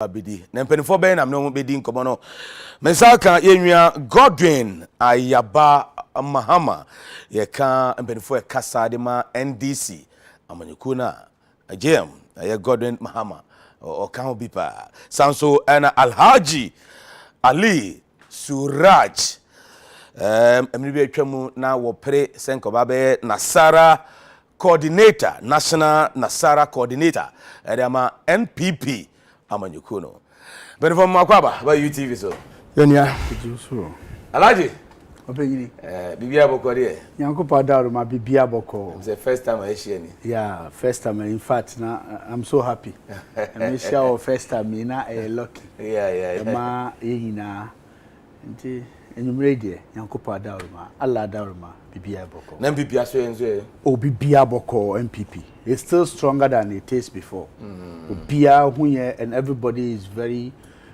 Abidi na mpenifo ben na mno bedi nkomo no mensaka yenwia Godwin Ayaba Mahama yeka mpenifo e kasa de ma NDC amanyuku na JM ye Godwin Mahama o kan obi pa sanso na Alhaji Ali Suraj emri bi atwamu na wo pre senko ba be Nasara coordinator, national Nasara coordinator edema NPP amanyukuno benefo makwaba ba UTV so yenia so Alhaji obeyini bibia boko de yankopa daru ma bibia boko it's the first time I share ni yeah first time in fact na I'm so happy I'm sure first time na lucky yeah ma yina nti enyumre de yankopa daru ma Allah daru ma bibia boko na bibia so enzo o bibia boko MPP it's still stronger than it is before bibia hunye and everybody is very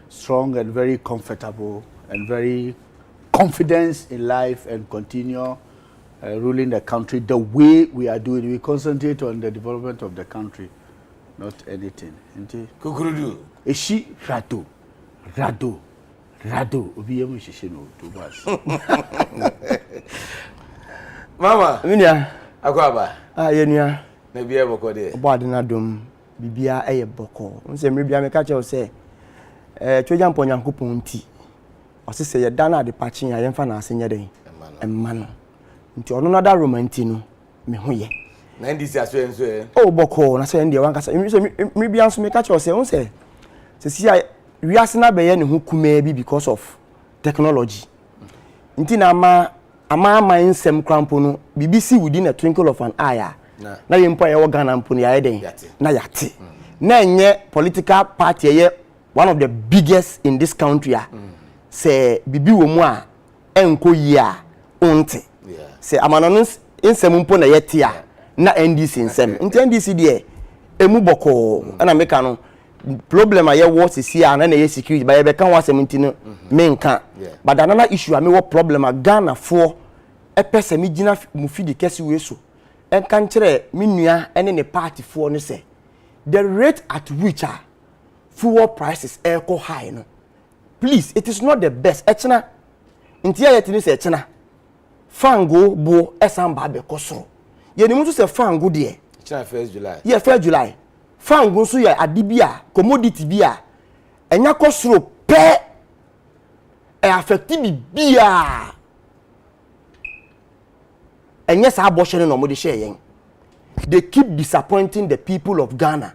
strong and very comfortable and very confidence in life and continue ruling the country the way we are doing. We concentrate on the development of the country, not anything. Kukurudu. Eshi rado. Obiyemu shishino to bas. Mama, minia akwaba. Yenua. Na bia boko de. Obo adena dom bibia eye boko. Nse mre bia me ka che o se twoja mpo nyankopon nti. Osese ye dana de pachi ya yemfa na asenye den. Emma no. Nti ono na da romanti no me ho ye. Na ndisi aso enso O boko na se ndie wankasa. Mre bia nso me ka che o se unse. Se ya wiase na be ye ne ho kuma bi because of technology. Nti na ama nsem krampo no BBC within a twinkle of an eye. Na yempo ye wo Ghana mpo ya den. Na yate. Na enye political party ye one of the biggest in this country. Say bibi wo mu a enko yi a onte say amanono nsem mpo na yete a na NDC nsem nti NDC de emu boko na meka no problem a ye wo sisi a na ye security ba ye be kan wasem nti no menka but another issue a me wo problem a Ghana for epese me gina mu fidi kesi we so enka nkere me nua ene ne party for no say the rate at which fuel prices echo high no. Please, it is not the best. Echina, intia yetini se echina. Fango bo esamba be koso. Ye ni mutu se fango de. Echina 1st July. Yeah, 1st July. Fango so ya adibia, commodity bia. Enya kosoro pe e affecti bia. Enya sa abortion no mo de share yen. They keep disappointing the people of Ghana.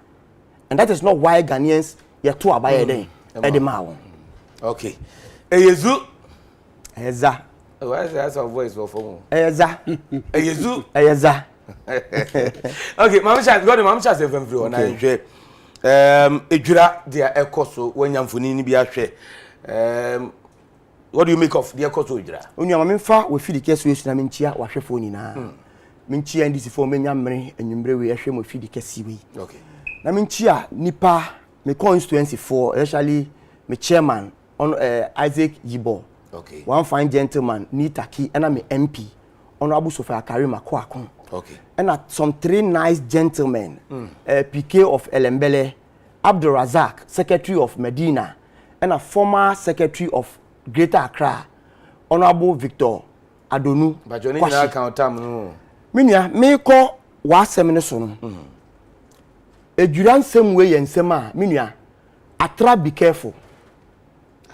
And that is not why Ghanaians ye to abaye den. Edema. Okay. Eyezu. Eza. Why is that some voice for phone? Eza. Eyezu. Eza. Okay, Mama Chat, God, Mama Chat FM free on ahwe. Ejura dia ekoso wanyamfoni ni bi ahwe. What do you make of the ekoso ejura? Onua ma memfa we fidi keso esu na menchia wahwefo ni na. Menchia ndisi fo menya mmere anwumbre we ahwe mo fidi kesi we. Okay. Na menchia nipa me constituency for especially me chairman on Isaac Yibo. Okay. One fine gentleman Nitaki and me MP Honorable Sofia Karima Kwakon. Okay. And some 3 nice gentlemen PK of Elembele, Abdul Razak, Secretary of Medina, and a former Secretary of Greater Accra, Honorable Victor Adonu. But you need to account time no. Minia me ko wa semene so no. Eduran same way and sema minia atra be careful.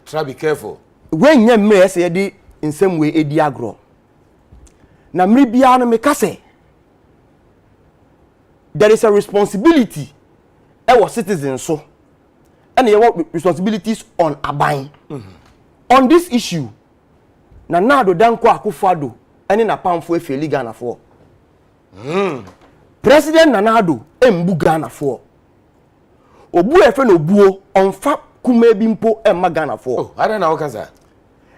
Try be careful. When you may say in some way edi agro. Na mri bia no meka say there is a responsibility our citizens so and you have responsibilities on aban. On this issue na nado danko akufado ene na pamfo efeli Ghana for. President Nanado embu Ghana for. Obu efe no buo onfa kuma bi mpo emma Ghana for. Oh, I don't know kaza.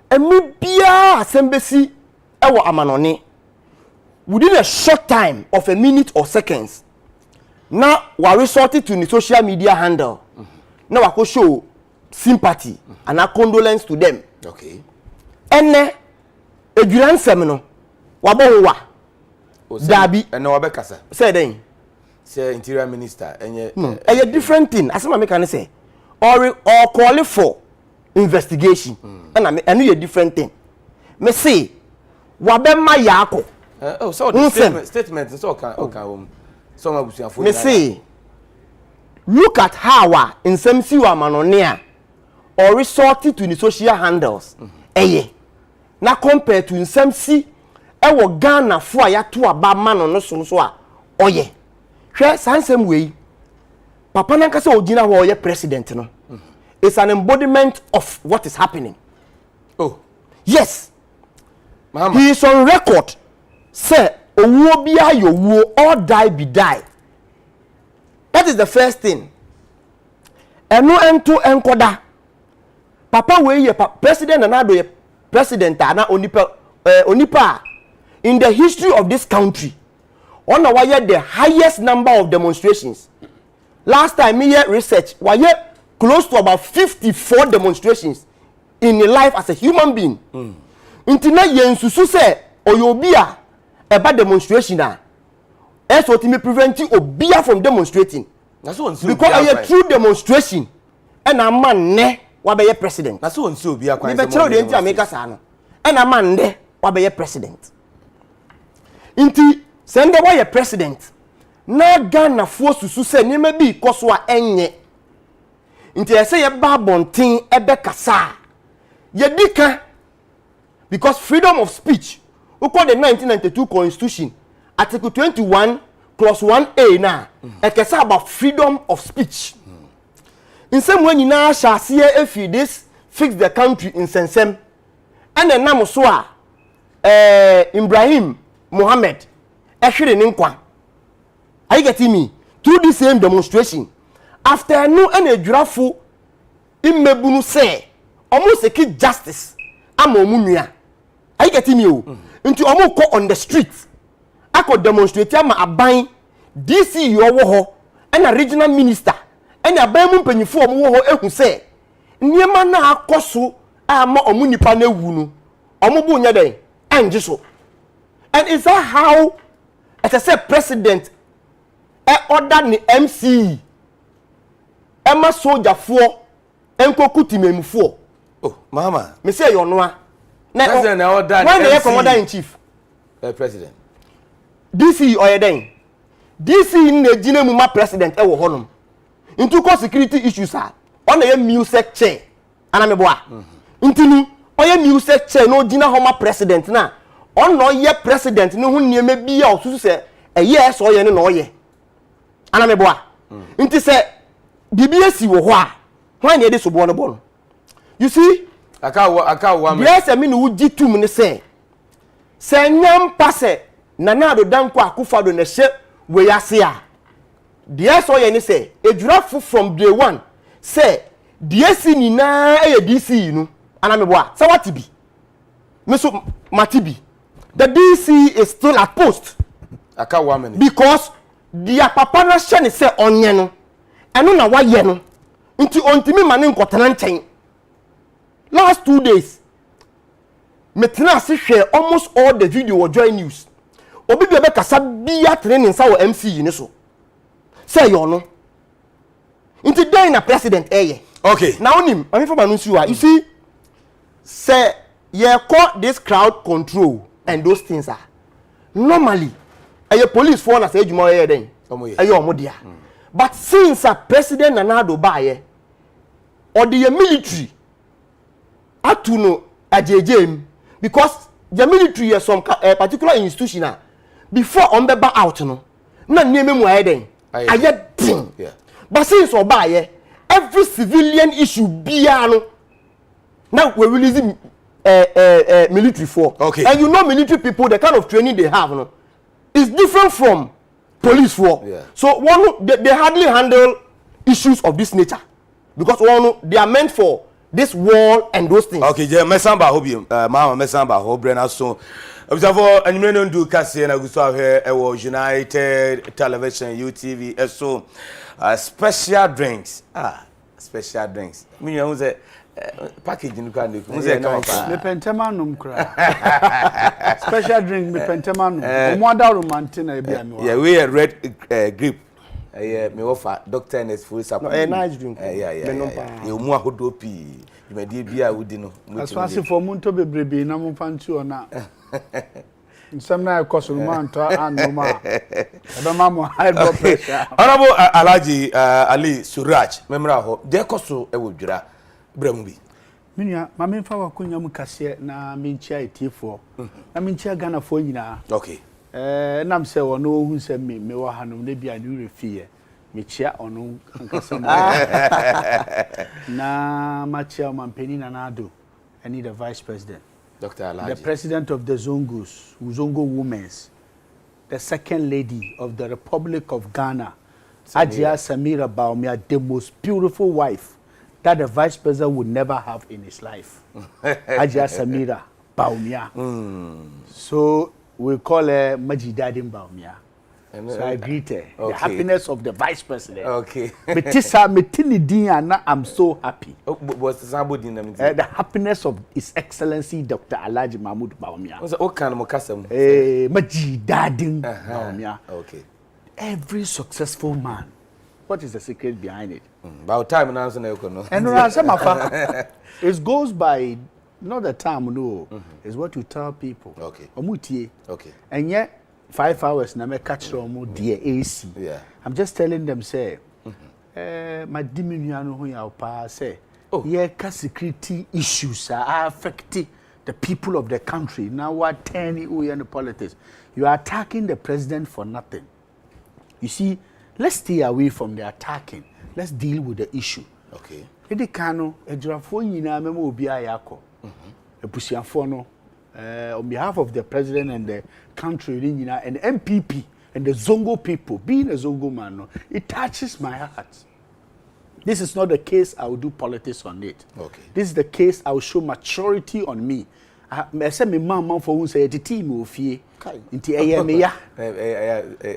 Emi bia asembesi ewo amanone within a short time of a minute or seconds. Now we resorted to the social media handle. Now we go show sympathy and a condolence to them. Okay. Ene eduran semino wabo wa dabi ene wabekasa. Say then. Say interior minister enye a different thing. As I make say or call for investigation and I know a different thing me say wabema yako so statement so can some abusuafo me say look at how in some si wa manonea or resorted to the social handles na compare to in some si wo Ghana fo a yato aba mano no so a oye hwe sansem wei papa nanka se ogina ho oye president no it's an embodiment of what is happening. Oh yes, Mahama. He is on record say owuo bia yowuo or die be die. That is the first thing. Eno ento enkoda papa we ye president na do ye president na onipa in the history of this country on why the highest number of demonstrations. Last time me research why close to about 54 demonstrations in life as a human being. Intina yensusu se oyobia eba demonstration na eso to me preventing obia from demonstrating. That's one because a true demonstration and a man ne wabeye president. That's one so obia kwa. Me be tell the enti America sa no. And a man ne wabeye president. Inti sende wa ye president na Ghana fo susu se ni me bi koso a enye. Inti say ye ba bonten ebe kasa. Ye dika because freedom of speech we call the 1992 constitution article 21 clause 1A na ekesa about freedom of speech. In some way nyina sha se efi this fix the country in sensem and enam so a Ibrahim Mohammed ehwere ne nkwa. Are you getting me? Through the same demonstration after no an adwrafo immebunu say almost a kid justice ama omunua. Are you getting me? Into omo ko on the street ako demonstrate ama aban DC yo wo ho and a regional minister and aban mu mpanyifo omo wo ho ehu say niema na akoso ama omunipa na ewu no omo bu nya den anje so. And is that how as I said president order the MC Emma soldier for enkoku timemfo. Oh Mahama me say you know president na order when the commander in chief president DC oyeden DC na gina mu ma president e wo honom into co security issues are on the music chair ana me boa ntini oye music chair no gina ho ma president na on no ye president ne ho niema bia osusu se eye so ye ne no ye ana me boa nti se bibia si wo ho a hwan ne de so bo no bo no you see aka wa me yes me no ugi tum ne se nyam pase nana do danko akufado na hye we yase a de so ye ne se edwurafo from day one say de si ni na e DC no ana me boa se what bi me so matibi the DC is still at post aka wa me because dia papa na hye ne se onye no eno na wa ye no nti ontimi mane nkotena nchen. Last 2 days metena se hwe almost all the video or joy news obi bi be kasa bia training sa wo MC ni so say you no nti den na president eye okay now nim am for manu you see say ye call this crowd control and those things are normally a police for na say ejuma eye den ayo omodia but since a president Nana Addo baye or the military atuno ajejem because the military is some particular institution before on be out no na nieme mu ayeden ayedin but since obaye every civilian issue bia no now we releasing military for okay. And you know military people the kind of training they have no is different from police for so one they hardly handle issues of this nature because one they are meant for this wall and those things. Okay, je mesamba hobi mama mesamba ho brena so observe anime no do kase na guso ahwe e wo United Television UTV so special drinks special drinks me you say package nu kan do say come pa me pentema num kra special drink me pentema num omo ada romantic na e bia me wa yeah we red grape me offer Dr. Ernest for support. No, a nice drink. Yeah. You mu ahodo pi. You me dey bia wudi no. As far as for munto bebrebe na mo pantu ona. Some na cost man to anoma. Ebe ma mo high blood pressure. Honorable Alhaji Ali Suraj, memra ho. De koso e wo dwira. Bramu bi. Minia, ma me fa wakonya mu kase na me nchia etiefo. Na me nchia Ghana fo nyina. Okay. Nam se wono hu se me wa hanom na bia ni refie. Me chia ono ankasa na ma chia mampeni na nado. I need a vice president. Dr. Alhaji. The president of the Zongos, Zongo Women's, the second lady of the Republic of Ghana, Ajia Samira Baumia, the most beautiful wife that the vice president would never have in his life. Ajia Samira Baumia. So we call her Majidadin Baumia. So I greet her. Okay. The happiness of the vice president. Okay. I'm so happy. What's the happiness of His Excellency Dr. Alhaji Mahmoud Baumia. What kind of mokasem? Majidadin Baumia. Okay. Every successful man. What is the secret behind it? About time and answer no. And it goes by not the time, no. It's what you tell people. Okay. Okay. And yet 5 hours na me catch them dear AC. Yeah. I'm just telling them say my diminuano ho ya pa say security issues are affecting the people of the country. Now what turning we in the politics. You are attacking the president for nothing. You see, let's stay away from the attacking. Let's deal with the issue. Okay. Ede kanu ejrafo nyina memo obi ayako. Ebusiafo no on behalf of the president and the country and the MPP and the Zongo people, being a Zongo man, no, it touches my heart. This is not the case I will do politics on it. Okay. This is the case I will show maturity on me. I said my mom for who say the team of ye.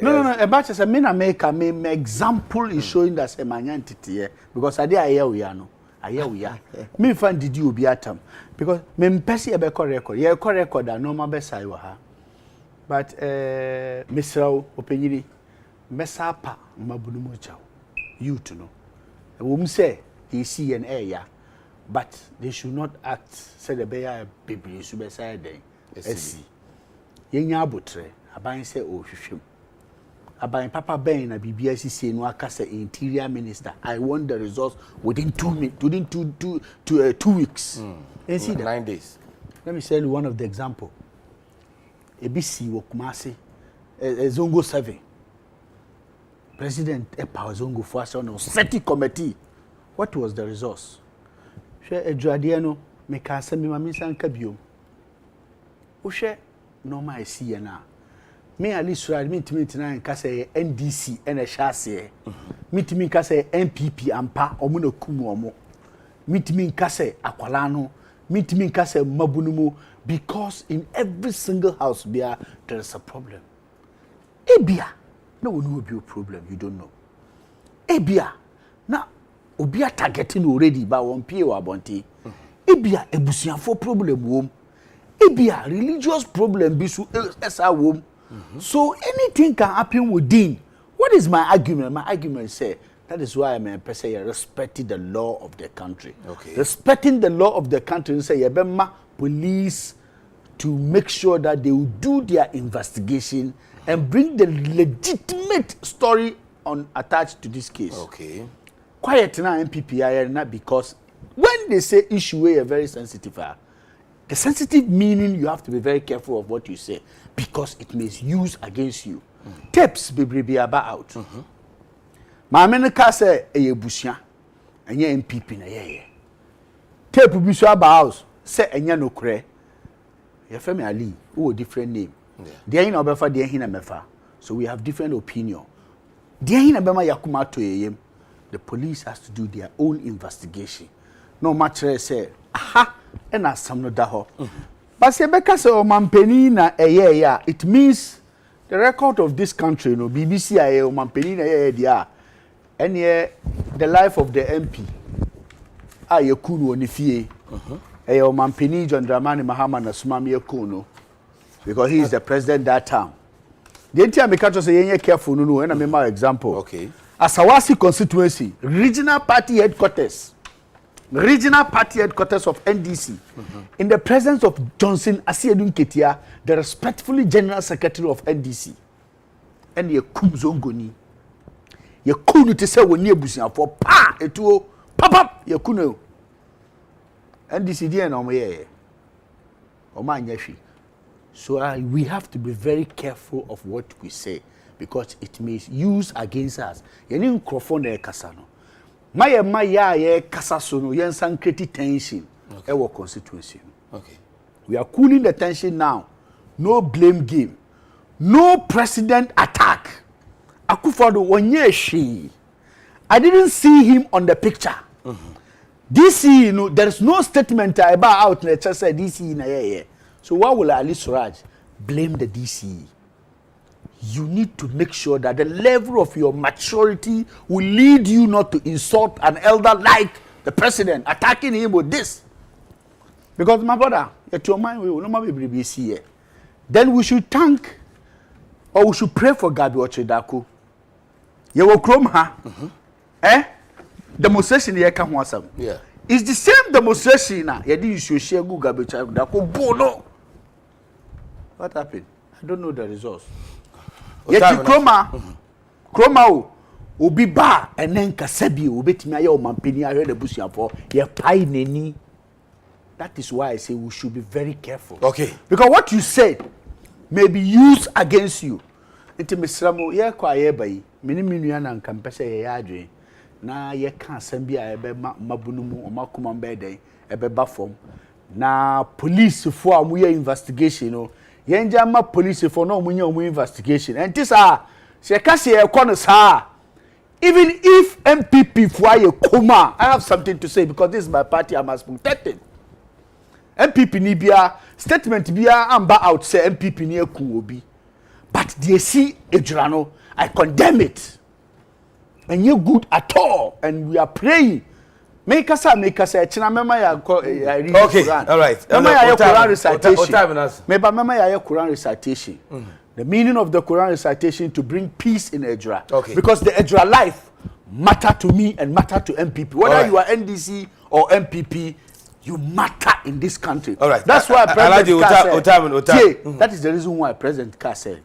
No. About as a men America, my example is showing that a man entity because I did we are no. We are. Me fan did you be at them because me pesi ebe record. Yeah, record that normal best I ha. But Mr. Openyiri mesapa mabunu mo chao. You to know. A woman say he see an area, but they should not act say the bear baby should be side day. See. Yenya abotre aban say o hwehwem. About Papa Ben na BBS say no akasa interior minister. I want the results within 2 weeks. And see that 9 days. Let me tell you one of the example. ABC Wokumasi Zongo 7. President Epa Zongo first on SETI committee. What was the results? She Edwadiano make us me mami san kabio. Ushe normal see na. Me Ali Suraj meet na nka say NDC na hwase meet me nka say MPP ampa omo na kumu omo meet me nka say akwala no meet me nka say mabunumu because in every single house there is a problem. Ebia no one will be a problem you don't know. Ebia na obia targeting already by one pie wa bonti. Ebia ebusuafo problem wom. Ebia religious problem bisu esa wom. So anything can happen within. What is my argument? My argument say that is why I'm a person respecting the law of the country. Okay. Respecting the law of the country, say yebema police to make sure that they will do their investigation and bring the legitimate story on attached to this case. Okay. Quiet now MPP not because when they say issue are very sensitive. The sensitive meaning, you have to be very careful of what you say because it may use against you. Tapes be about. My menaka say a bushia and ye MPP na ye. Tape be so about say enya no kre. Your family Ali, who a different name. There in obefa there hina mefa. So we have different opinion. There in abema yakuma to yem. The police has to do their own investigation. No matter say aha and as some no daho. But say because o mampeni na ya it means the record of this country no BBC o mampeni na dia and the life of the MP ayekunu oni fie o mampeni John Dramani Mahama na sumami ekunu because he is the president that time. The entire me catch say yenye careful no and me my example. Okay. Asawasi constituency, regional party headquarters of NDC, in the presence of Johnson Asiedun Ketia, the respectfully General Secretary of NDC, and ye kum zongoni. Ye kunu te se woni abusia for pa etuo pap ye kunu. NDC dey na omo ye. Omo anya hwi. So we have to be very careful of what we say because it may use against us. Ye ni nkrofo na ekasa no. Maya ye kasa so no yen san create tension e wo constituency. Okay. We are cooling the tension now. No blame game. No president attack. Akufo-Addo wonye shi. I didn't see him on the picture. DC, you know, there is no statement about out in the church say DC na yeah. So why will Ali Suraj blame the DC? You need to make sure that the level of your maturity will lead you not to insult an elder like the president, attacking him with this. Because my brother, at your mind, we will not be here. Then we should thank or we should pray for Gabi Ochedaku. You will chrome her. Demonstration here can want some. Yeah. It's the same demonstration now. You didn't share good Gabi Ochedaku. Bono. What happened? I don't know the results. Yet you chroma obi ba and then kasabi obetimi aye o mampeni ahe the busuafo ye pai nani. That is why I say we should be very careful. Okay. Because what you said may be used against you. Nti mesramo ye kwa ye bai mini minua na nkampese ye adwen na ye ka asem bi a ebe mabunumu o makoma mbe den ebe ba fom na police fo a mu ye investigation no yenja ma police for no munya omu investigation and this se ka se e kono sa even if MPP for aye koma I have something to say because this is my party I must protect it. MPP ni bia statement bia amba out say MPP ni eku obi but they see ejurano I condemn it and you good at all and we are praying make us china mema ya read okay Quran. All right Mema ya Quran recitation Meba mema ya Quran recitation the meaning of the Quran recitation to bring peace in Ejura. Okay. Because the Ejura life matter to me and matter to MPP whether right. you are NDC or MPP you matter in this country. All right. That's why President Carr said that is the reason why President Carr said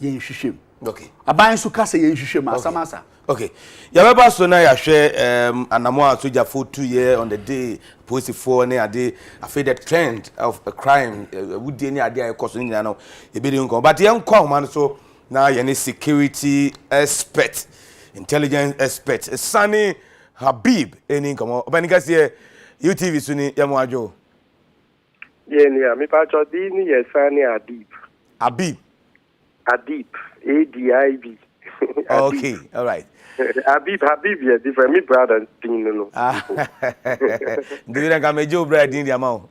yen hwehwem. Okay. Aban su ka say yen hwehwem asamasa. Okay. Yababa so na ya hwe anamo asoja for 2 years on the day police for na ade after the trend of a crime would any ade akoso nyina no e be nko but yen kwa man so na ye security expert intelligence expert Sani Habib eni nko obanika se UTV suni yamo ajo ye ni mi pa cho di ni ye Sani Habib ADIB. Okay, all right. Habib is different. Me brother thing no. Do you think Joe brother in the amount?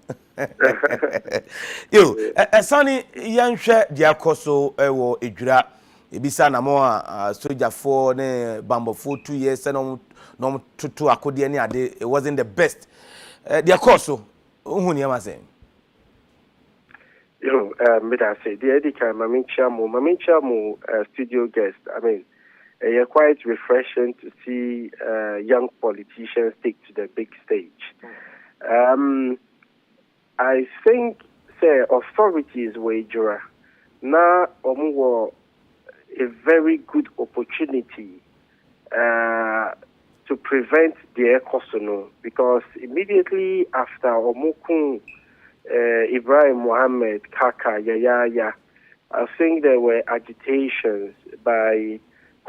Yo, Sani yanhwe dia koso ewo edwura ebisa na mo soldier for ne bambo for 2 years no tutu akode ne ade it wasn't the best. Dia koso uhuni am say. Yo, me da say the edika mamincha mo studio guest. I mean, it's quite refreshing to see young politicians take to the big stage. I think say authorities were now a very good opportunity to prevent the Ekosono because immediately after Omukun Ibrahim Mohammed Kaka Yaya, I think there were agitations by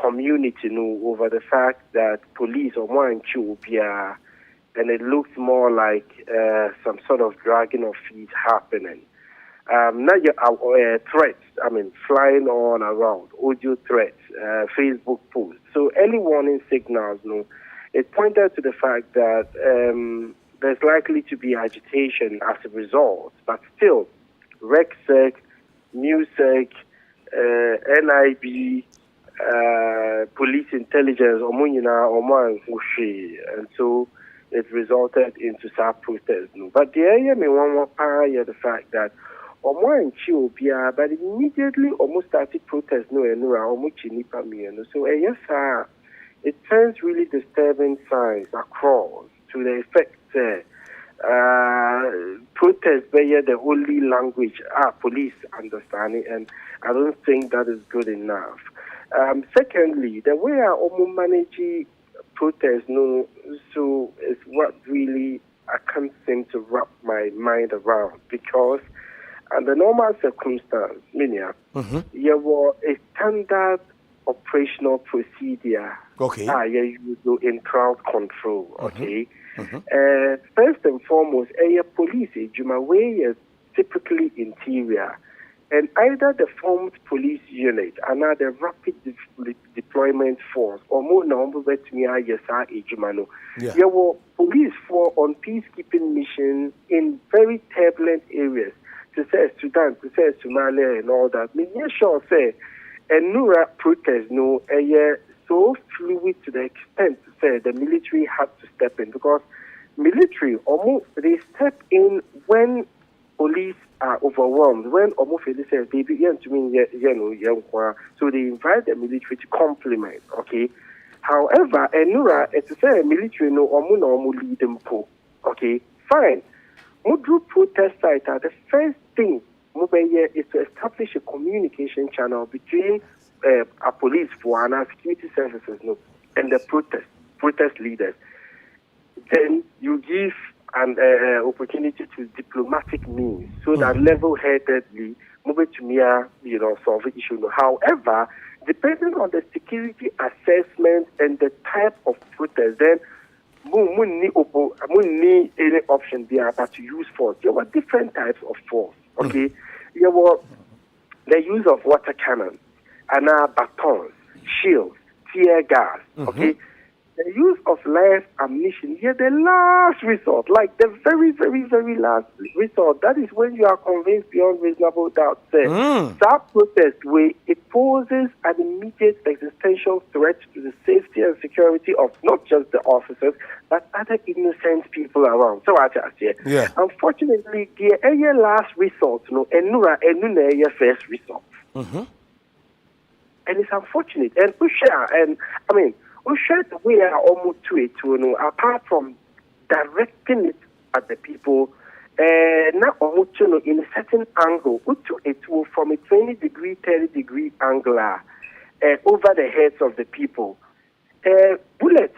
community over the fact that police or Moanchu and it looked more like some sort of dragging of feet happening. Now you threats, I mean, flying on around, audio threats, Facebook posts. So early warning signals, it pointed to the fact that there's likely to be agitation as a result, but still, RecSec, MUSEC, NIB, police intelligence, and so it resulted into some protests. But the area may want more the fact that but immediately almost started protests and almost so yes it sends really disturbing signs across to the effect protest be the only language police understanding, and I don't think that is good enough. Secondly, the way I manage protest so is what really I can't seem to wrap my mind around, because under normal circumstances, there was a standard operational procedure you do in crowd control, okay? First and foremost, a police way is typically interior, and either the formed police unit and the rapid deployment force or more number to me there were police for on peacekeeping mission in very turbulent areas, to say Sudan, to say Somalia and all that. Sure say and Nura protest so fluid to the extent to say the military had to step in, because military almost they step in when police are overwhelmed, when almost they say they begin to mean so they invite the military to complement, okay? However, Nura to say military no lead them okay, fine. Mudru protest site the first thing is to establish a communication channel between a police force and our security services and the protest leaders. Then you give an opportunity to diplomatic means so that level-headedly solve the issue. However, depending on the security assessment and the type of protest, then need any option there but to use force. There were different types of force. Okay, there were the use of water cannons, and batons, shields, tear gas. Okay, the use of live ammunition. Here, the last resort, like the very, very, very last resort. That is when you are convinced beyond reasonable doubt. That protest way it poses an immediate existential threat to the safety and security of not just the officers but other innocent people around. So I just say, unfortunately, the last resort, and first resort, and it's unfortunate. And we share the way I almost to it apart from directing it at the people. Now almost in a certain angle, to it from a 20-degree, 30-degree angle over the heads of the people. Bullet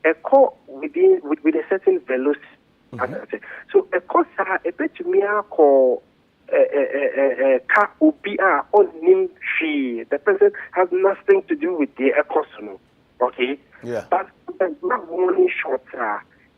a core with a certain velocity. So a course a bit to me call car OBR on nim tree. The person has nothing to do with the economy. Okay? Yeah. But not warning shots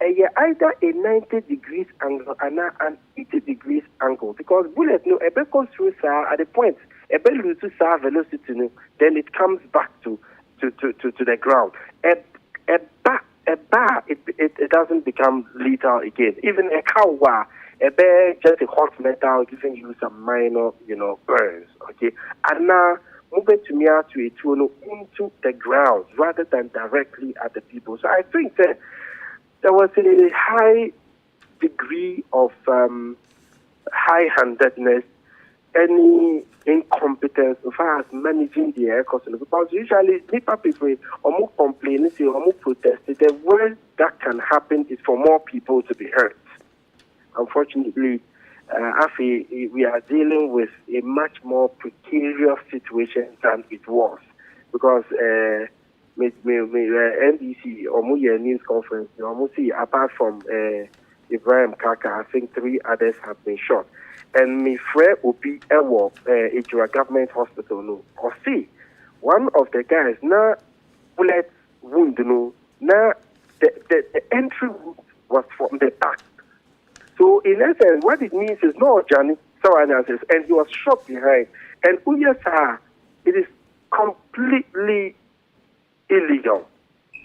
either a 90 degrees angle and an 80 degrees angle, because bullet a bit goes through at the point a bit loses velocity then it comes back to the ground. A bar it doesn't become lethal again. Even a cow a bear just a hot metal giving you some minor burns. Okay, and now move it to me to a into the ground rather than directly at the people. So I think that there was a high degree of high-handedness, any incompetence as far as managing the air cost. Because usually people are more complaining, or more protesting. The worst that can happen is for more people to be hurt. Unfortunately, we are dealing with a much more precarious situation than it was, because NBC or news conference, apart from Ibrahim Kaka, I think 3 others have been shot. And my friend Obi Ewo, a government hospital, or see one of the guys now bullet wound, now the entry was from the back. So in essence, what it means is Johnny, and he was shot behind. And it is completely illegal,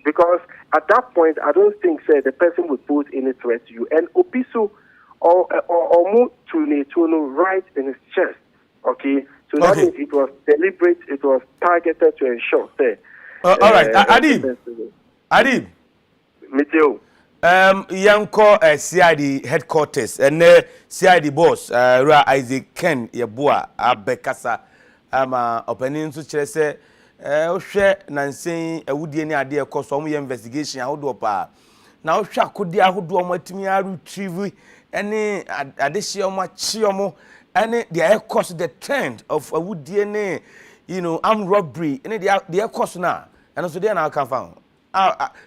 because at that point I don't think the person would pose any threat to you. And Opiso or move to right in his chest. Okay, so that means it was deliberate, it was targeted to ensure. All right, Adib. Meteo. Yanko CID headquarters and CID boss Ra Isaac Ken Yabua Abekasa opening to say ohwe nansen awudie ni ade ekoso omo ye investigation ahodo pa na ohwe akodi ahodo omo atimi a retrieve any adehye omo achi omo any the cost the trend of awudie ne armed robbery any the cost na and so there na can found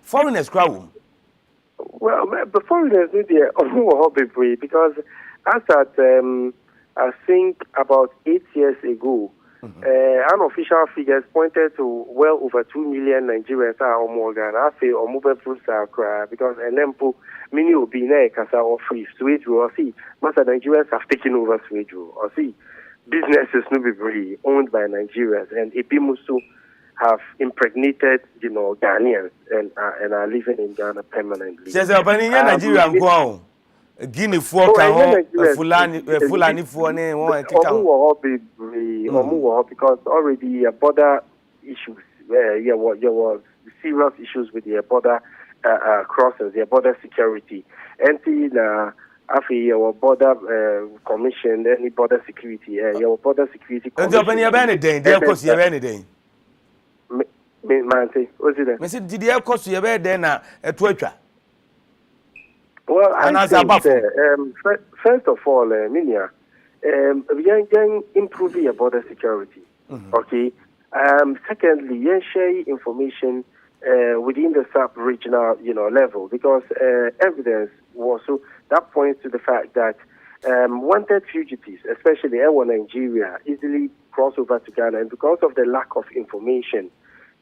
foreigners crowd. Well, the foreigners need their own hobby because as at I think about 8 years ago, unofficial figures pointed to well over 2 million Nigerians are more than I feel or move through Sakra because Elempo many will be near Casa or free Swede or see most of Nigerians have taken over Swede or see businesses no be free owned by Nigerians and Epimusu have impregnated Ghanaians and are living in Ghana permanently. Says Nigeria go Guinea for Fulani for because already border issues there was serious issues with the border crossings, the border security. And our border commission, any border security, your border security commission. Did you cost you then a Twitter? Well, I think, first of all, Minia, we can improve your border security. Okay. Secondly, you share information within the sub-regional, level because evidence also that points to the fact that wanted fugitives, especially in Nigeria, easily cross over to Ghana, and because of the lack of information.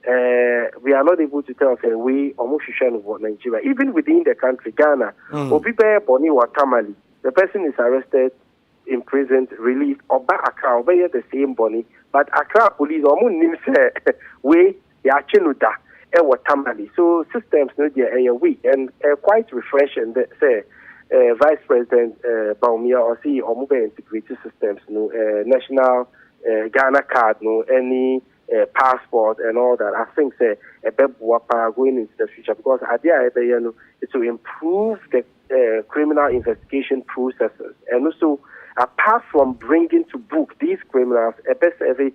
We are not able to tell we almost what Nigeria. Even within the country, Ghana, the person is arrested, imprisoned, released, or back Accra, obey the same body, but Accra police almost names we Yachinuda, Tamale. So systems are weak and quite refreshing. Say Vice President Baumia or see or mobile integrated systems, national Ghana card, any. Passport and all that. I think say a bebuapa going into the future because idea is to improve the criminal investigation processes and also apart from bringing to book these criminals, a best as a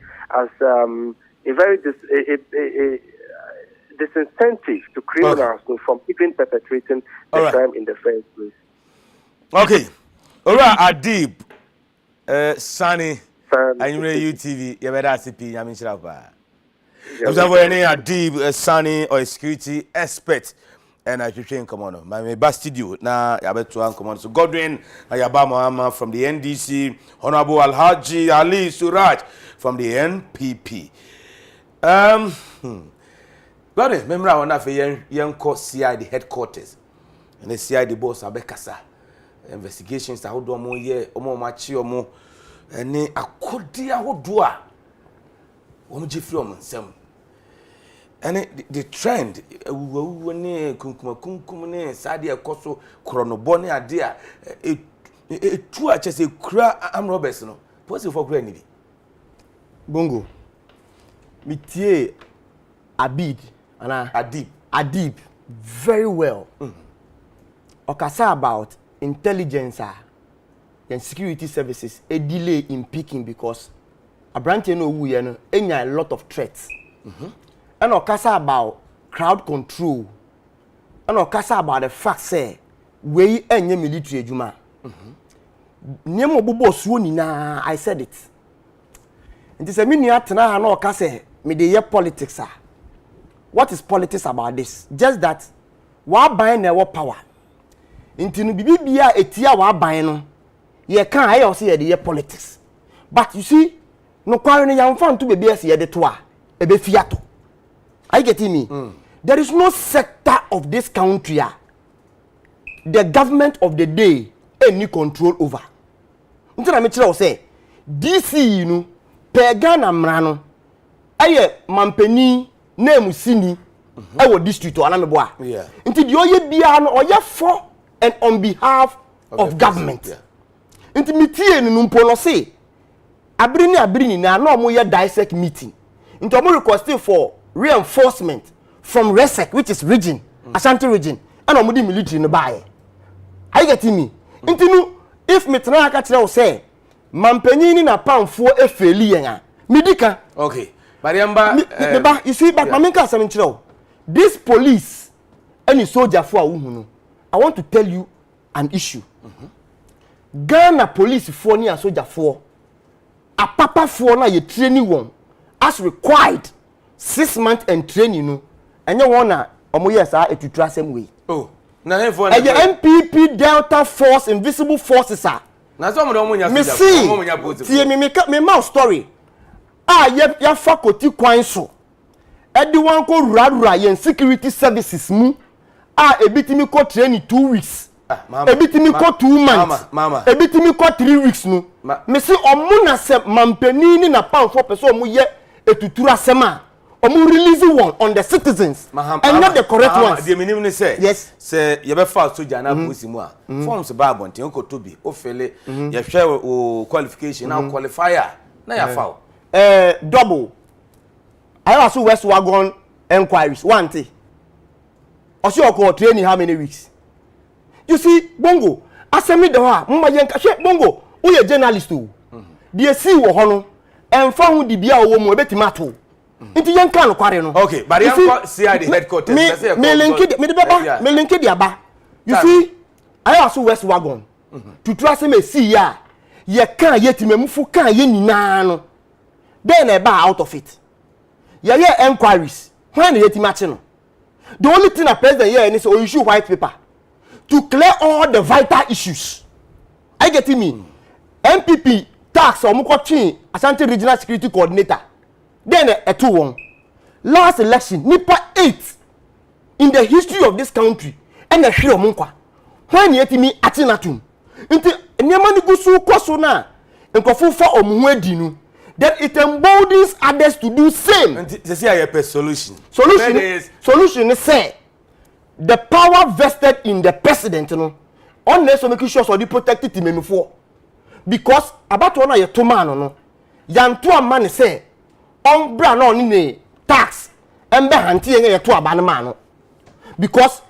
very disincentive to criminals from even perpetrating the crime in the first place. Okay, alright, Adib, Sunny. Anyway, UTV, you better CP, I mean, Shrapa. If you have any Adib, Sunny, or a security expert, and I should train command. My best studio now, I bet to command. So, Godwin Ayabama from the NDC, Honorable Alhaji Ali Suraj from the NPP. Godwin, remember, I want to say, young court CID headquarters, and the CID boss, Abekasa. Investigations, I hold on more year, or more machi or more. Ene akodi ahodo a wo mjefri o nsem ene the trend wu ne kunkum ne sade ekoso kronobo ne ade a etu a chese kura am robbers no posi for kura ni bi bongo mitie Adib very well okasa about intelligence and security services a delay in picking because Abrante no wu ye no enya a lot of threats. And okasa about crowd control. And okasa about the fact say we enye military ejuma. Nyemo bobo suo nyina I said it. Nti se me nua tena ha na okasa me dey hear politics ah. What is politics about this? Just that wa ban na power. Nti no bibia etia wa ban no ye can I also hear the politics. But you see, no quarry young fan to be BS the toa, a be fiato. Are you getting me? There is no sector of this country, the government of the day, any control over. Until I say, DC, Pegana Mrano, aye, Mampeni, name Sini, our district or Anamboa. Yeah. Until you be or you for and on behalf of government. Yeah. Intimity no mpolo say abrini na no mo ye dissect meeting into mo requesting for reinforcement from RESEC which is region Ashanti region and mo di military no buy. Are you getting me? Intinu if me tena aka kire o say mampanyin ni na pamfo efeli yen a medika okay Mariamba, you see, but Mamenka Saminchiro, this police any soldier for a I want to tell you an issue. Ghana police for ni and soldier for a papa for na ye training one as required 6 months and training no and you wanna yes to trust same way. Oh, na for MPP Delta Force Invisible Forces are. Na some do munya me see me mouth story. Ya faculty kwan so. E di wan ko rura yen security services mu. Ebitimi ko training 2 weeks. Ebitimi ko 2 months. Mama. Ebitimi ko 3 weeks no. Me see omu na se mampani ni na pound for person omu ye etutura sema. Omu release one on the citizens and not the correct ones. The minimum ni say. Yes. Say you be fall soldier na police mu a. Forms ba bonten o ko tobi. O fele. You share o qualification na qualifier. Na ya foul. Double. I also West Wagon enquiries. One thing. Also, you training how many weeks? You see, Bongo. Asemi de ha. Mma yenka. She Bongo. Who a journalist too? The see wo hono. Emfa hu di bia wo mu ebetima to. Inti yenka no kware no. Okay, but you see the headquarters. Me link di aba. You see, I also West Wagon. To trust me see ya. Ye kan yetimemfu kan ye nyina no. Then out of it. Yeah, enquiries. When the yetimachi no. The only thing a president here is to issue white paper to clear all the vital issues. I get me. MPP tax or Mukochin Ashanti Regional Security Coordinator. Then a 2-1. Last election, Nipa 8 in the history of this country. And the Shiro Munkwa. When yetimi atinatum. Into Niamani Gusu Kwasona and Kofufa or Muedinu. Then it emboldens others to do same. This is a solution. Solution is say the power vested in the president, you know, unless making sure so the protected him before. Because about one year to man, no, yan to a man say on brand on in tax and be hunting a to a man. Because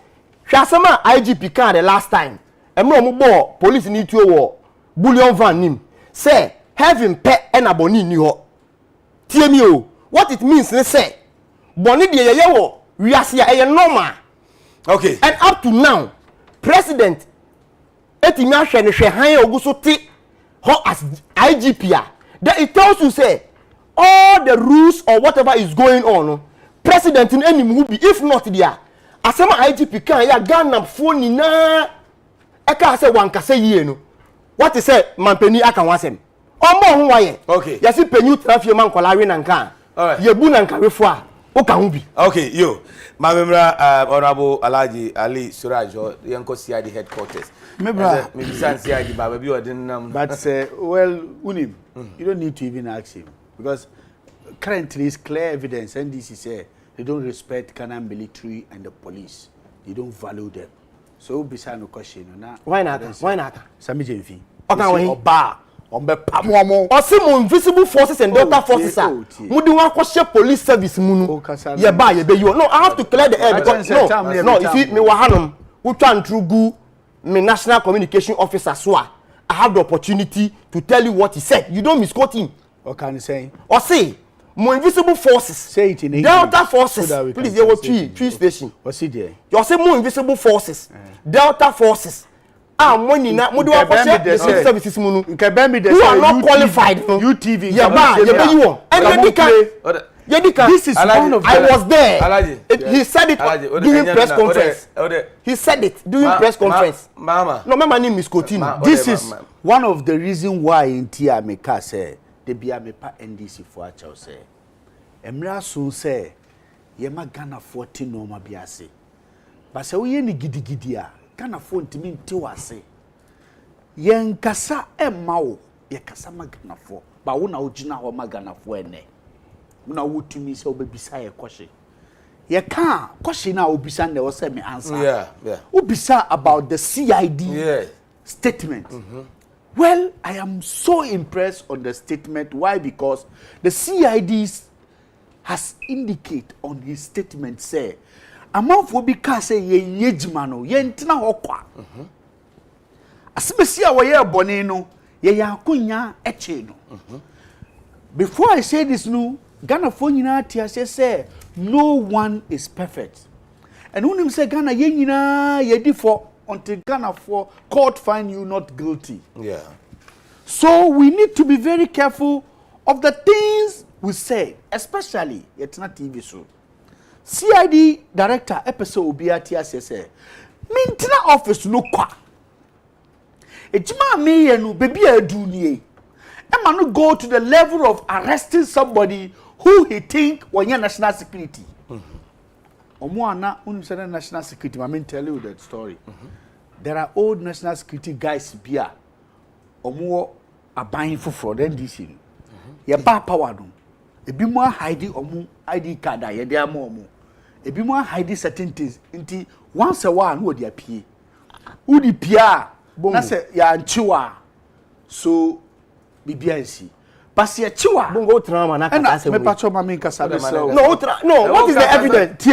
Shasama IGP card the last time, and more police need to war bullion van him say. Having pet and a boni new TMU. What it means, they say, Boni de yawo, we are here normal. Okay. And up to now, President Etimia Shane Oguso T as IGP. That it tells you say all the rules or whatever is going on, President in any movie, if not there, as some IGP can ya Ghana phone na Eka say one kase ye no. What is say Mampeni aka wasem. Okay. You see, penny traffic man kolari nanka. Alright. You bu nanka refua. Oka hubi. Okay, yo. Mamemra Honorable Alhaji Ali Surajo, Yanko CID headquarters. Mebra. Maybe San CID, but you didn't. But well, Unim, you don't need to even ask him because currently it's clear evidence. NDC say they don't respect Ghana military and the police. They don't value them. So beside no question, na. Why not? Why not? Sami Jenfi. Okay, Oba. Or invisible forces and Delta forces are. Mudi wa kwashe police service munu. Ye ba ye be you. No, I have to clear the air because no, you see me wahanum. Who try through go me national communication officer so I have the opportunity to tell you what he said. You don't misquote him. What can you say? Or say more invisible forces. Say it in English. Delta forces. So please, there were three station. What's it there? You say more invisible forces. Delta forces. Money na mudu wa the services munu. Who are not qualified. UTV. This is one of I was there. He said it during press conference. He said it during press conference. Mama. No, my name is Coutinho. This is one of the reasons why in Tia Meka say the Biamepa NDC for a chow say. Emra soon say Yema Ghana 14 no ma biase. But say we ni gidigidia. Ghana 14 mean tiwase. Yen kasa emao ye kasa Ghana 4. Ba wona ojina ho Ghana 4 ene. Una wotumi say obebisa ye kwhye. Ye ka kwhye na obisa na wo say me answer. Yeah. Obisa about the CID statement. Well, I am so impressed on the statement. Why? Because the CID has indicated on his statement say amanfo bi ka say ye yejima no ye ntina hokwa asibesi wo ye bone no ye yakonya eche no before I say this no Ghana for nyina tia say no one is perfect. And when him say Ghana ye nyina ye di for until Ghana for court find you not guilty. Yeah. So we need to be very careful of the things we say, especially it's not TV show. CID director episode obiati say maintain office no kwa. Ejima me yenu baby adu nie. Emma no go to the level of arresting somebody who he think wanya national security. Omuana unisana national security. I mean tell you that story. There are old national security guys bia. Omuo aban foforo den DC. Ye ba power no. Ebi mo hide omu ID card ye dey am omu. Ebi mo hide certain things. Nti once a while no dey apie. Udi pia na se ya nchiwa. So BBNC. But ye chiwa. Bongo trauma na kasa se. Me pacho ma me kasa be slow. No, what is the evidence?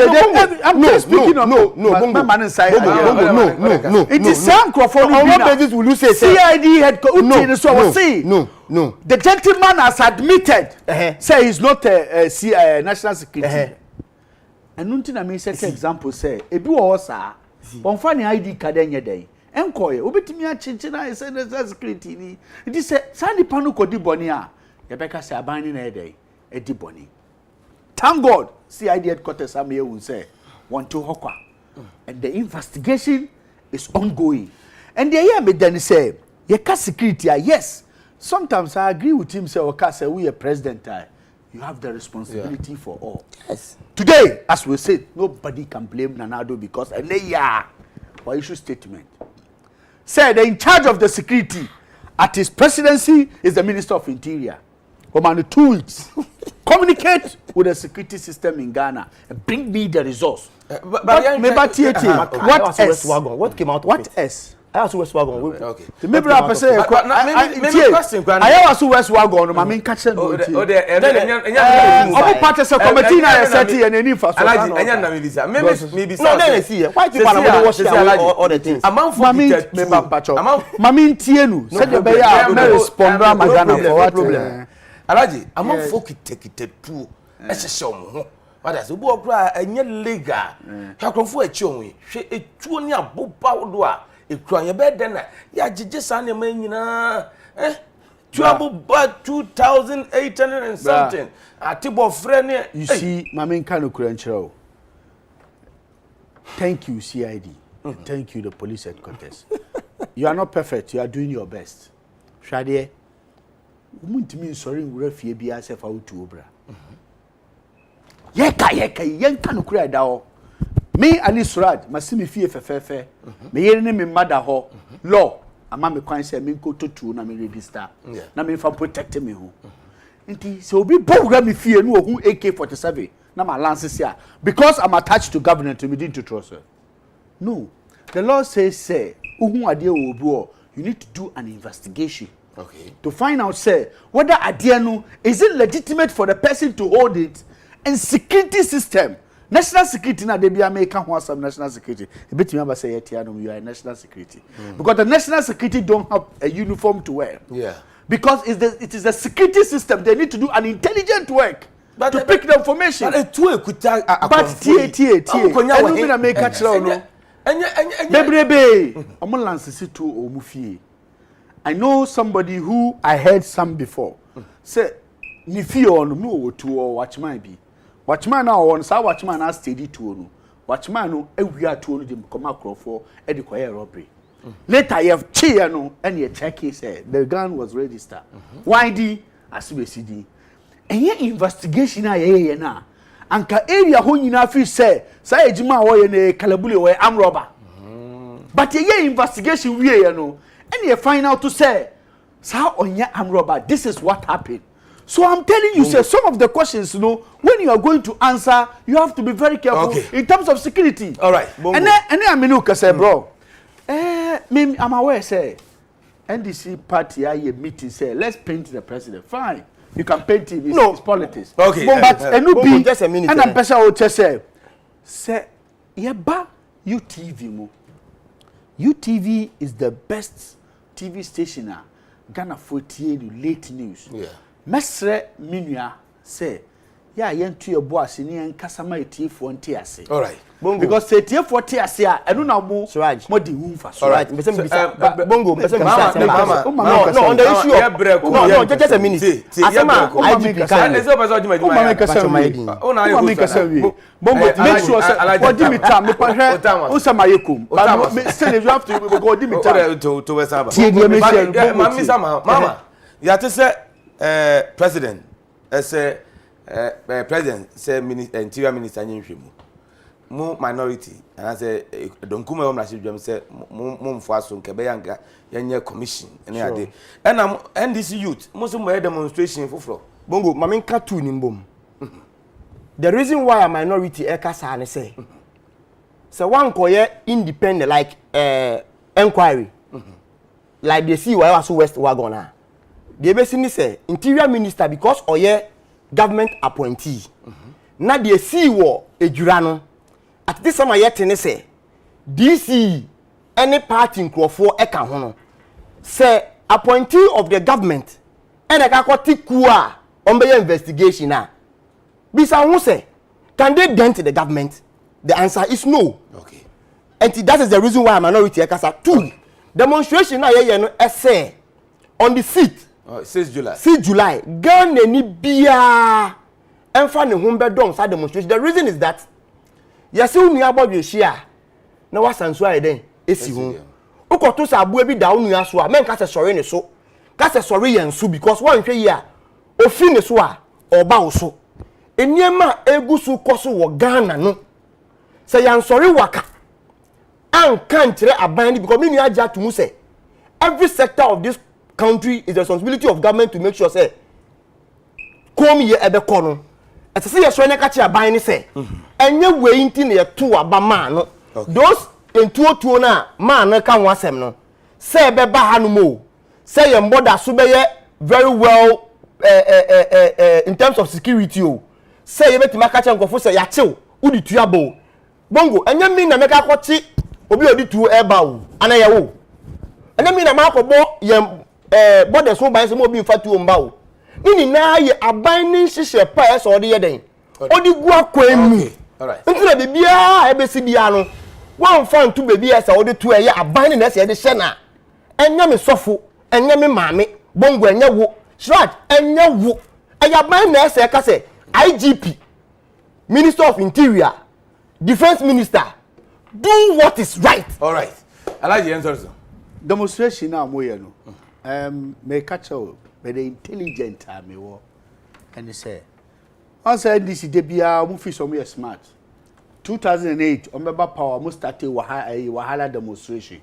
I'm just speaking of no man inside. No. It is some microphone. On what basis will you say CID head no. The gentleman has admitted say he's not a national security. And nothing I mean set example say ebi wo sa on fa ni ID card enye dey enkoye obetimi a chinchina say national security ni it is say sani panu kodi boni a yebeka say abani na dey edi boni. Thank God CID headquarters am here will say want to hokwa and the investigation is ongoing. And the year me then say ye ka security yes sometimes I agree with him say okay say we a president you have the responsibility for all. Yes. Today, as we said, nobody can blame Nanado because for issue statement. Said in charge of the security at his presidency is the Minister of Interior. Omani 2 weeks. Communicate with the security system in Ghana and bring me the results. What else? What came out of what it? else? I also West Wagon. Okay. The maybe I say maybe question I also West Wagon no mean catch no. Omo party say committee na set and any for so. Anya na maybe No, then see. Why people are watch all the things? Mami ntie nu. Say the be ya me respond am Ghana for what problem. Alaji, amam folk kite tu. Ehye omo ho. What is obo okra enye legal. Hwakrofo achi onwe. Hwe etuo ni aboba wodo a ekura ye be den na ya gigi sa na ma nyina trouble but 2800 and something atibo frene you see mama nka no kura nchero. Thank you CID. Thank you the police headquarters. You are not perfect, you are doing your best. Shade umuntimi nsori nwura fie bia se fa wotu obra. Yenka no kura da ho. Me Ali Suraj masimi fie fefefe me yere ne me mada ho law ama me kwan say me nko totu na me register na me fa protect me ho nti so obi bowra me fie no ohun AK47 na ma lance sia because I'm attached to government to me didn't trust her. No, the law says say ohun ade wo obi you need to do an investigation to find out say whether ade no is it legitimate for the person to hold it and security system. National security na dey be American who some national security. A bit remember say you are national security. Because the national security don't have a uniform to wear. Yeah. Because it is a security system. They need to do an intelligent work to pick the information. But Enu na make catch no. Bebrebe. Omo lance si to omu fie. I know somebody who I heard some before. Say ni fie on no to or watchman be. Watchman now on sa watchman na steady to no. Watchman no ewia to no dem come across for e dey quiet robbery. Later you have cheer no and you check it say the gun was registered. Why di asibesidi. Enye investigation na ye na. Anka area ho nyina fi say ejima wo ye na kalabule wo am robber. But ye investigation we ye no and you find out to say sa onye am robber. This is what happened. So I'm telling you, sir, some of the questions, when you are going to answer, you have to be very careful in terms of security. All right. And then I'm going say, bro, I'm aware, say, NDC party, I meeting, say, let's paint the president. Fine. You can paint him. It's politics. Okay. But just a minute. And I'm say, yeba UTV mo. UTV is the best TV station Ghana 48 late news. Yeah. Mesre minua say yeah yentu ye boss ni enkasa ma etifo nte ase all right Bongo. because etifo te ase a enu na mo Suraj. mo di wumfa so all right Bongo, mama no, on the issue of no, just a minute. Asema IGP kan ese o person juma Mama kasa wi. Mama kasa wi. Bongo make sure say body me time me pa hwe o say mayekum. But me still you have to go di me time. to wesaba Mama sama mama ya te say president say president say interior minister nyinhwemu mu minority and I say don't come home na ship say mu mfo aso nke be yanga yenye commission ene ade and NDC youth mo so mo demonstration foforo Bongo, mama nka tu ni mbom. The reason why a minority ekasa ne say one koye independent like inquiry. Like they see why was West Wagona. They basically say interior minister because oye government appointee. Na they see wo ejurano. At this time yet ne say DC any party in Crawford eka ho no. Say appointee of the government and eka kwoti kuwa on be investigation na. Bisa who say can they dent the government? The answer is no. okay And that is the reason why minority ekasa two demonstration na ye no essay on the 6th 6 July 6 July Ghana ni bia emfa ne ho bedon sa demonstration. The reason is that yesi unu abodwe hia na wasanso aye den esi ho ukoto sa abu bi da unu aso a men ka se sorry ne so ka se sorry yen so because one hwe yi a ofi ne so a oba wo so eniema egusu koso wo Ghana no se yan sorry waka an kantre abandi because me nua ja to mu say every sector of this country is the responsibility of government to make sure say come here ebe kono etese ye so ne ka che aban ni say enye we nti ne to aba ma no those entuotuo na ma na ka ho asem no say ebe ba ha no mo say ye mboda so be ye very well in terms of security o say ye betima ka che nkofo say ya chew udi tuabo Bongo enye mi na meka kwoti obi odi tu eba o ana ye wo enye mi na ma ko bo ye bode so ban se mo bi mfatu o mba o ni na ye aban ni hihye pa e so ode ye den odi gu akwanu ntina bibia e be si bia no wan fa ntu bibia se ode tu ye aban ni na se ye de hye na enye me sofo enye me maame Bongo enye wo Shraj enye wo ayaban na se ka se IGP Minister of Interior Defense Minister, do what is right. all right Alaji Ensorso demonstration na mo ye no me catch you be the intelligent me wo and say on say this de bia mo fi so mo smart 2008 on beba power mo start wahala demonstration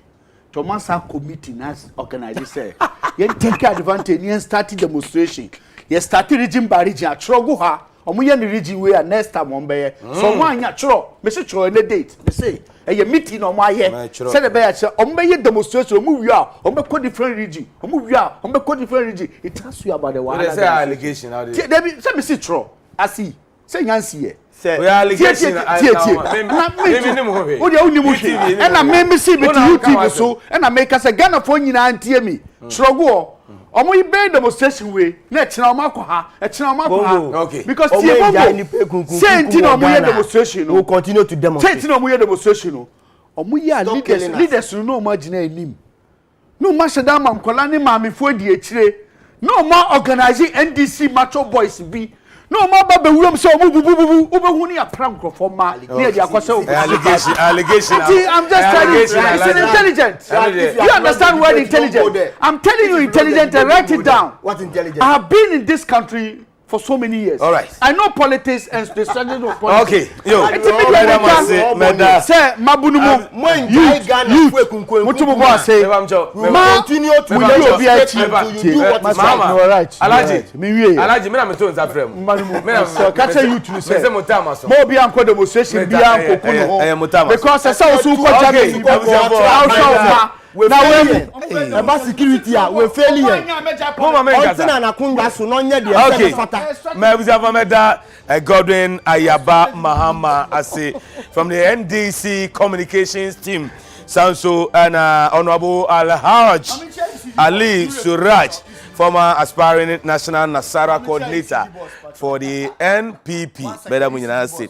to mansa committee na organize say ye take advantage ye start demonstration ye start region by region atrogo ha omo ye ni region we next time on be so one anya chro me se chro na date me say e meeting no mo aye say the be ya che omo be demonstration omo wi a omo ko different region omo wi a omo ko different region it has you about the one they say allegation how they be say me see chro asi say nyansi ye we allegation na me o de unimu hwe e na me see be YouTube so e na me ka say Ghana fo nyina antie mi chrogo omo ibe demonstration we na china omo akwa ha china omo akwa ha okay because tie Bongo say nti omo ye demonstration will continue to demonstrate. say nti omo ye demonstration omo ye leaders no omo agina enim no ma sheda mam kola ni mamefo di ekire no ma organizing NDC macho boys bi no ma ba be wuram say omo bubu obehu ni apram crofo ma na dia kwase allegation I'm just telling you it's intelligent you understand what intelligent I'm telling you intelligent and write it down. What intelligent? I have been in this country for so many years. All right. I know politics and the strategy of politics. okay yo say mabunumu mutubu bo say continue to do what is right. Alaji me na me to nza frem me na catch you to say mo bi anko demonstration bi anko kunu because say so ko jam now we about security we fail here until na kunga so no nye de fata me buza for me da Godwin Ayaba Mahama ase from the NDC communications team Sanso and Honorable Al-Haj Ali Suraj former aspiring national Nasara coordinator for the NPP. Better when you say.